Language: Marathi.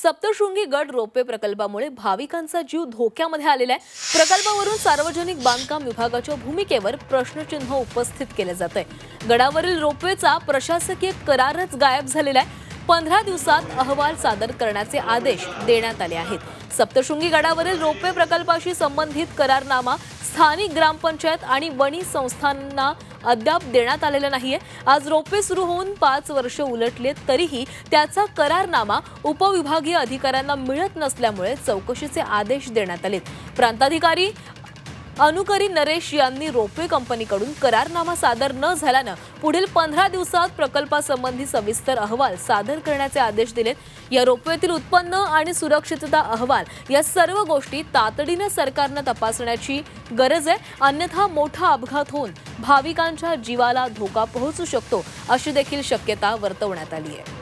सप्तशृंगी गड रोपवे प्रकल्पामुळे भाविकांचा जीव धोक्यामध्ये आलेला आहे। प्रकल्पावरून सार्वजनिक बांधकाम विभागाच्या भूमिकेवर प्रश्नचिन्ह उपस्थित केले जाते। गडावरील रोपवेचा प्रशासकीय करारच गायब झालेला आहे। 15 दिवसात अहवाल सादर करण्याचे आदेश देण्यात आले आहेत। सप्तशृंगी गडावरील रोपवे प्रकल्पाशी संबंधित करारनामा स्थानिक ग्रामपंचायत आणि वणी संस्थांना अद्याप देण्यात आलेला नाहीये। आज रोपवे सुरू होऊन 5 वर्ष उलटले तरीही त्याचा करारनामा उपविभागीय अधिकाऱ्यांना मिळत नसल्यामुळे चौकशीचे आदेश देण्यात आले। प्रांताधिकारी अनुकरी नरेश यांनी रोपवे कंपनीकडून करारनामा सादर न झाल्याने पुढील 15 दिवसात प्रकल्पासंबंधी सविस्तर अहवाल सादर करण्याचे आदेश दिलेत। या रोपवेतील उत्पन्न आणि सुरक्षितता अहवाल या सर्व गोष्टी तातडीने सरकारने तपासण्याची गरज आहे, अन्यथा मोठा अपघात होऊन भाविकांच्या जीवाला धोका पोहोचू शकतो अशी देखील शक्यता वर्तवण्यात आली आहे।